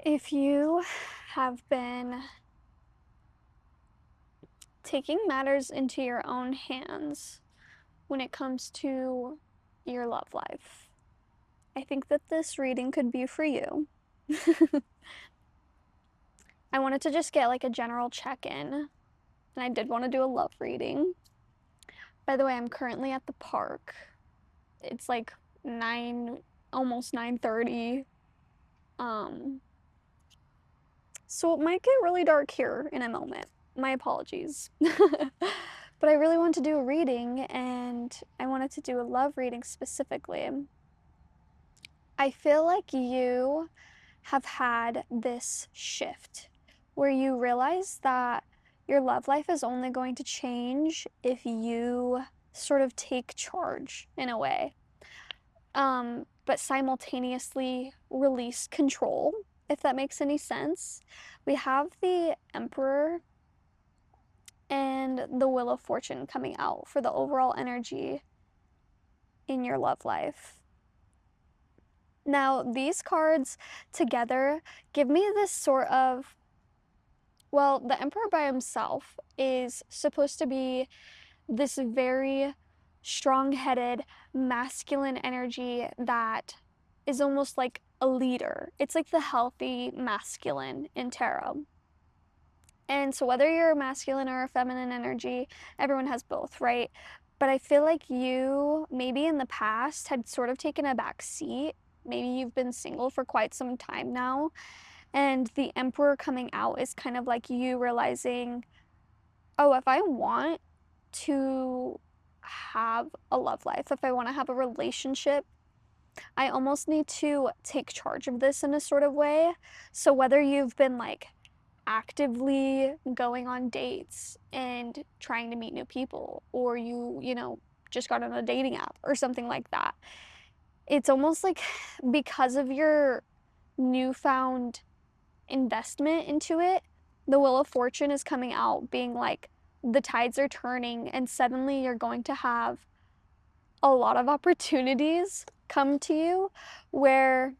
If you have been taking matters into your own hands when it comes to your love life, I think that this reading could be for you. I wanted to just get like a general check-in, and I did want to do a love reading. By the way, I'm currently at the park. It's like 9, almost 9:30. So it might get really dark here in a moment. My apologies. But I really want to do a reading, and I wanted to do a love reading specifically. I feel like you have had this shift where you realize that your love life is only going to change if you sort of take charge in a way, but simultaneously release control, if that makes any sense. We have the Emperor and the Wheel of Fortune coming out for the overall energy in your love life. Now, these cards together give me this sort of, well, the Emperor by himself is supposed to be this very strong-headed, masculine energy that is almost like a leader. It's like the healthy masculine in tarot. And so whether you're a masculine or a feminine energy, everyone has both, right? But I feel like you maybe in the past had sort of taken a back seat. Maybe you've been single for quite some time now. And the Emperor coming out is kind of like you realizing, oh, if I want to have a love life, if I want to have a relationship, I almost need to take charge of this in a sort of way. So whether you've been like actively going on dates and trying to meet new people, or you just got on a dating app or something like that, it's almost like because of your newfound investment into it, the Wheel of Fortune is coming out being like the tides are turning, and suddenly you're going to have a lot of opportunities come to you where,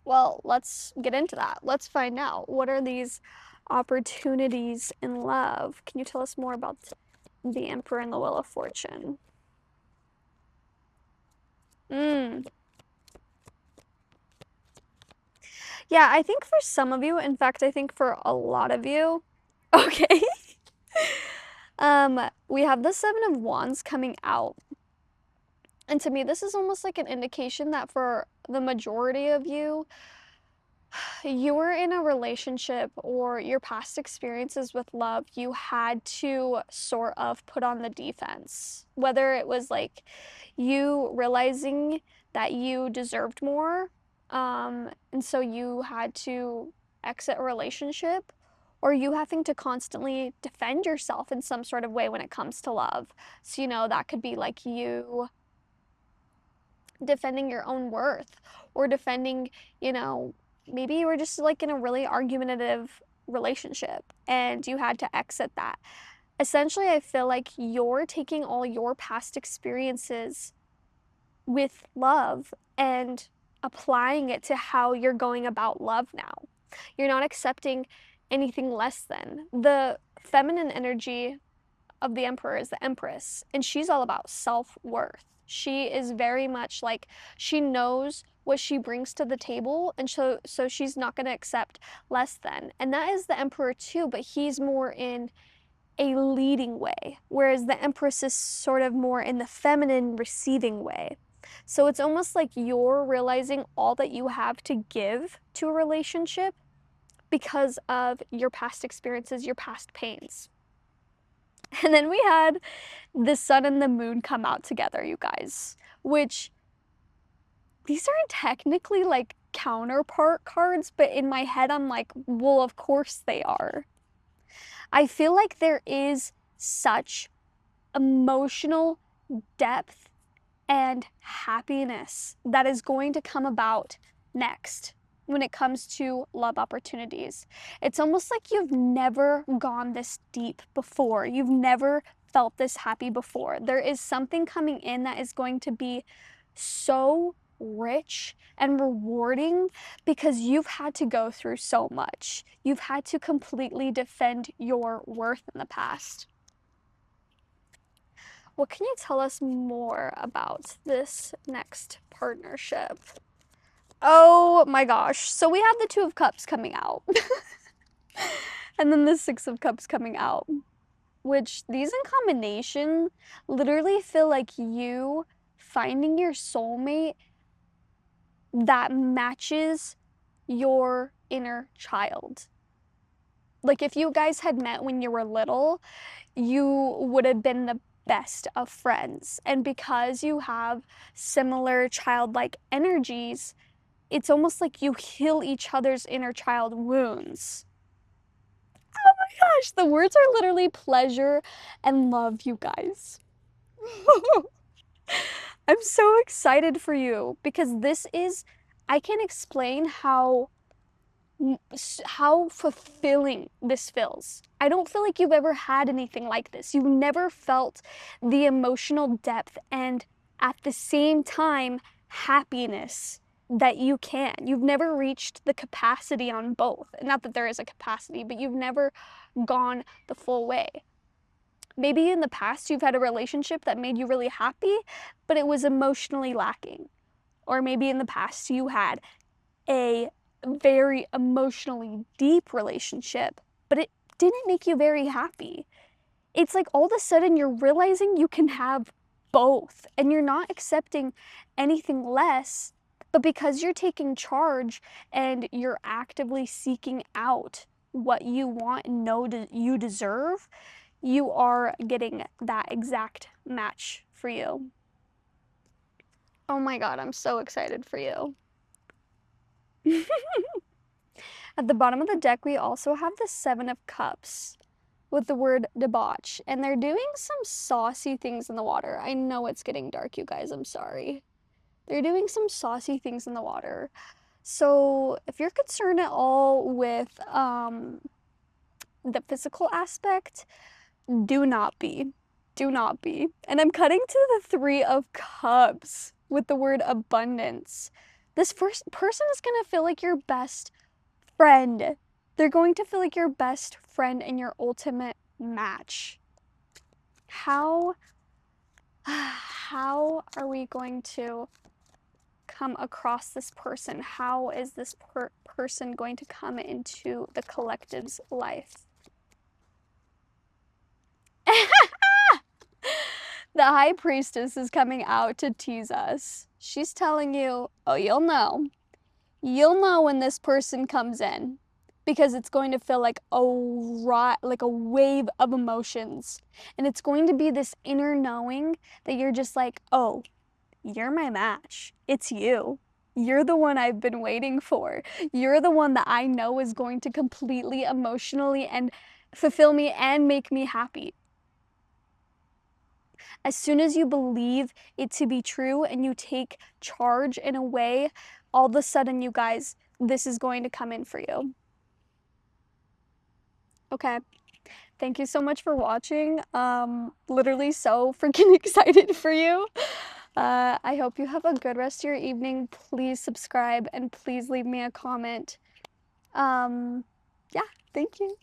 well, let's get into that. Let's find out, what are these opportunities in love? Can you tell us more about the Emperor and the Wheel of Fortune? Yeah, I think for some of you, in fact, I think for a lot of you, okay. We have the Seven of Wands coming out. And to me, this is almost like an indication that for the majority of you, you were in a relationship, or your past experiences with love, you had to sort of put on the defense. Whether it was like you realizing that you deserved more, and so you had to exit a relationship, or you having to constantly defend yourself in some sort of way when it comes to love. So, that could be like you defending your own worth, or defending, maybe you were just like in a really argumentative relationship and you had to exit that. Essentially, I feel like you're taking all your past experiences with love and applying it to how you're going about love now. You're not accepting anything less than. The feminine energy of the Emperor is the Empress, and she's all about self-worth. She is very much like, she knows what she brings to the table, and so she's not going to accept less than. And that is the Emperor too, but he's more in a leading way, whereas the Empress is sort of more in the feminine receiving way. So it's almost like you're realizing all that you have to give to a relationship because of your past experiences, your past pains. And then we had the sun and the moon come out together, you guys, which these aren't technically like counterpart cards, but in my head I'm like, well, of course they are. I feel like there is such emotional depth and happiness that is going to come about next when it comes to love opportunities. It's almost like you've never gone this deep before. You've never felt this happy before. There is something coming in that is going to be so rich and rewarding because you've had to go through so much. You've had to completely defend your worth in the past. What can you tell us more about this next partnership? Oh my gosh. So we have the Two of Cups coming out. And then the Six of Cups coming out. Which these in combination literally feel like you finding your soulmate that matches your inner child. Like if you guys had met when you were little, you would have been the best of friends. And because you have similar childlike energies, it's almost like you heal each other's inner child wounds. Oh my gosh, the words are literally pleasure and love, you guys. I'm so excited for you because I can't explain how fulfilling this feels. I don't feel like you've ever had anything like this. You've never felt the emotional depth and at the same time happiness that you can. You've never reached the capacity on both. Not that there is a capacity, but you've never gone the full way. Maybe in the past you've had a relationship that made you really happy, but it was emotionally lacking. Or maybe in the past you had a very emotionally deep relationship, but it didn't make you very happy. It's like all of a sudden you're realizing you can have both and you're not accepting anything less, but because you're taking charge and you're actively seeking out what you want and know you deserve, you are getting that exact match for you. Oh my God, I'm so excited for you. At the bottom of the deck, we also have the Seven of Cups with the word debauch, and they're doing some saucy things in the water. I know it's getting dark, you guys, I'm sorry. They're doing some saucy things in the water. So if you're concerned at all with the physical aspect, do not be. Do not be. And I'm cutting to the Three of Cups with the word abundance. This first person is going to feel like your best friend. They're going to feel like your best friend and your ultimate match. How are we going to come across this person? How is this person going to come into the collective's life? The High Priestess is coming out to tease us. She's telling you, oh, you'll know. You'll know when this person comes in because it's going to feel like like a wave of emotions. And it's going to be this inner knowing that you're just like, oh, you're my match. It's you. You're the one I've been waiting for. You're the one that I know is going to completely emotionally and fulfill me and make me happy. As soon as you believe it to be true and you take charge in a way, all of a sudden, you guys, this is going to come in for you. Okay. Thank you so much for watching. Literally so freaking excited for you. I hope you have a good rest of your evening. Please subscribe and please leave me a comment. Yeah, thank you.